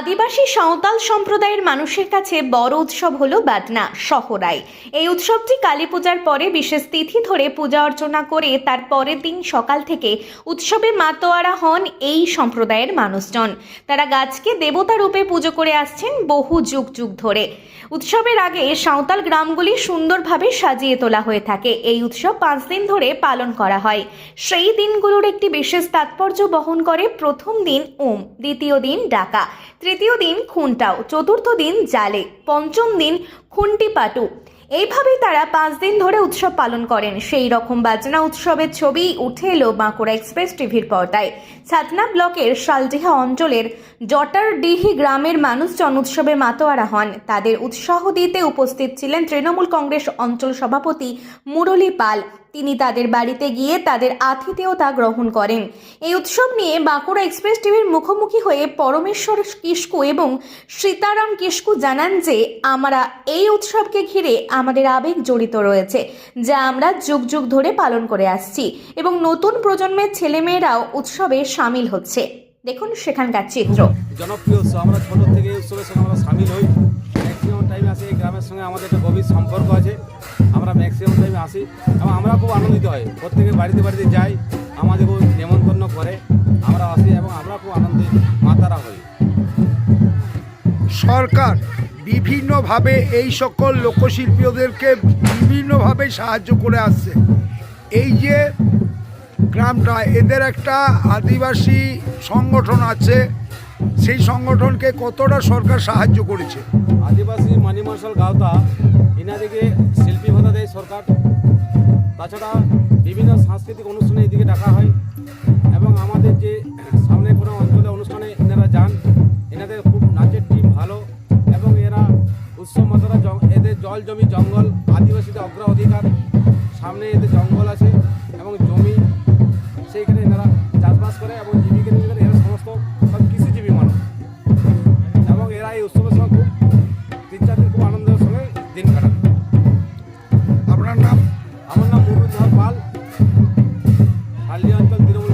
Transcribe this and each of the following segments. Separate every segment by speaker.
Speaker 1: আদিবাসী সাঁওতাল সম্প্রদায়ের মানুষের কাছে বড় উৎসব হলো বাদনা সহরাই। এই উৎসবটি কালী পূজার পরে বিশেষ তিথি ধরে পূজা অর্চনা করে তার পরের দিন সকাল থেকে উৎসবে মাতোয়ারা হন এই সম্প্রদায়ের মানুষজন। তারা গাছকে দেবতা রূপে পুজো করে আসছেন বহু যুগ যুগ ধরে। উৎসবের আগে সাঁওতাল গ্রামগুলি সুন্দরভাবে সাজিয়ে তোলা হয়ে থাকে। এই উৎসব 5 দিন ধরে পালন করা হয়। সেই দিনগুলোর একটি বিশেষ তাৎপর্য বহন করে। প্রথম দিন ওম, দ্বিতীয় দিন ডাকা, তৃতীয় দিন খুন্টাও, চতুর্থ দিন জালে, পঞ্চম দিন খুন্টি পাটু। এইভাবেই তারা 5 দিন ধরে উৎসব পালন করেন। সেই রকম বাজনা উৎসবের ছবি উঠে এলো বাঁকুড়া এক্সপ্রেস টিভির পর্দায়। ছাতনা ব্লকের শালডিহা অঞ্চলের জটারডিহি গ্রামের মানুষজন উৎসবে মাতোয়ারা হন। তাদের উৎসাহ দিতে উপস্থিত ছিলেন তৃণমূল কংগ্রেস অঞ্চল সভাপতি মুরলী পাল। তিনি তাদের বাড়িতে গিয়ে তাদের আতিথেয়তা গ্রহণ করেন। এই উৎসব নিয়ে বাঁকুড়া এক্সপ্রেস টিভির মুখোমুখি হয়ে পরমেশ্বর কিস্কু এবং সীতারাম কিস্কু জানান যে আমরা এই উৎসবকে ঘিরে আমাদের আবেগ জড়িত রয়েছে, যা আমরা যুগ যুগ ধরে পালন করে আসছি এবং নতুন প্রজন্মের ছেলেমেয়েরাও উৎসবে সামিল হচ্ছে। দেখুন সেখানকার চিত্র।
Speaker 2: জনপ্রিয় উৎসব, আমরা ছোট থেকে এই উৎসবের সঙ্গে আমরা সামিল হই। ম্যাক্সিমাম টাইমে আসি, এই গ্রামের সঙ্গে আমাদের একটা গভীর সম্পর্ক আছে। আমরা ম্যাক্সিমাম টাইমে আসি এবং আমরা খুব আনন্দিত হই। প্রত্যেকে বাড়িতে বাড়িতে যাই, আমাদের খুব নেমন্তন্ন করে, আমরা আসি এবং আমরা খুব আনন্দিত মাতারা হই।
Speaker 3: সরকার বিভিন্নভাবে এই সকল লোকশিল্পীদেরকে বিভিন্নভাবে সাহায্য করে আসছে। এই যে গ্রামটা, এদের একটা আদিবাসী সংগঠন আছে, সেই সংগঠনকে কতটা সরকার সাহায্য করেছে?
Speaker 2: আদিবাসী মানি মার্শাল গাওতা এনাদেরকে শিল্পী ভাতা দেয় সরকার। তাছাড়া বিভিন্ন সাংস্কৃতিক অনুষ্ঠানে এদিকে ডাকা হয় এবং আমাদের যে সামনে কোনো অঞ্চলে অনুষ্ঠানে এনারা যান। এনাদের খুব নাচের টিম ভালো এবং এরা উৎসব মাতারা এদের জল জমি জঙ্গল, আদিবাসীদের অগ্রাধিকার, সামনে এদের জঙ্গল আছে এবং জমি, সেইখানে এনারা চাষবাস করে এবং জীবিকা নির্বাহ করে। এরা সমস্ত সব কৃষিজীবী মানুষ এবং এরা এই উৎসবের সময় খুব 3-4 দিন খুব আনন্দের সঙ্গে দিন কাটান।
Speaker 3: আপনার নাম?
Speaker 2: আমার নাম মুরলী পাল, শালডিহা অঞ্চল তৃণমূল।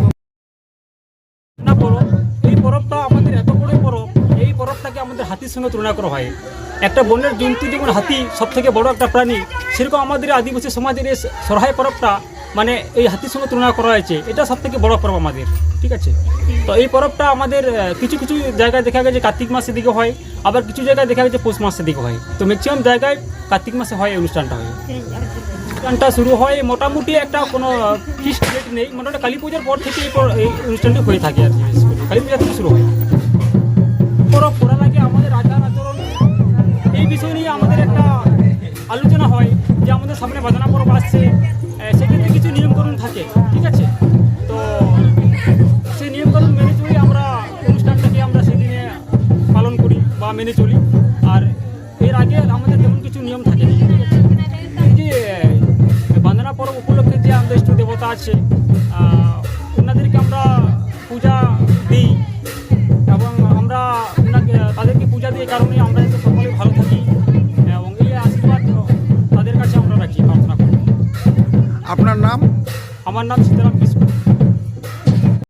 Speaker 4: এই পরবটা আমাদের এত বড় পরব, এই পরবটাকে আমাদের হাতির সঙ্গে তুলনা করা হয়। একটা বনের জন্তু যেমন হাতি সব থেকে বড় একটা প্রাণী, সেরকম আমাদের আদিবাসী সমাজের এই সরাই পরবটা মানে এই হাতির সঙ্গে তুলনা করা হয়েছে। এটা সব থেকে বড় পরব আমাদের, ঠিক আছে। তো এই পরবটা আমাদের কিছু কিছু জায়গায় দেখা গেছে কার্তিক মাসের দিকে হয়, আবার কিছু জায়গায় দেখা গেছে পৌষ মাসের দিকে হয়। তো ম্যাক্সিমাম জায়গায় কার্তিক মাসে হয় এই অনুষ্ঠানটা হয়। অনুষ্ঠানটা শুরু হয় মোটামুটি একটা কোনো ফিক্সড ডেট নেই, মোটামুটি কালী পূজার পর থেকে এই অনুষ্ঠানটি হয়ে থাকে আর কি। কালী পূজা থেকে শুরু হয়। পরব করার আগে আমাদের আচার আচরণ এই বিষয় নিয়ে আমাদের একটা আলোচনা হয় যে আমাদের সামনে বাজনা পরব আসছে, সেক্ষেত্রে কিছু নিয়মকানুন থাকে, ঠিক আছে। তো সেই নিয়মকানুন মেনে চলি আমরা অনুষ্ঠানটাকে আমরা সেদিনে পালন করি বা মেনে চলি। আর এর আগে আমাদের তেমন কিছু নিয়ম থাকে না। এই যে বান্দনা পরব উপলক্ষে যে আমাদের ইষ্ট দেবতা আছে, ওনাদেরকে আমরা পূজা দিই এবং আমরা তাদেরকে পূজা দিই, কারণে আমরা যাতে সকলে ভালো থাকি এবং এই আশীর্বাদ তাদের কাছে আমরা রাখি, প্রার্থনা করি।
Speaker 3: আপনার নাম?
Speaker 4: আমার নাম সীতারাম কিস্কু।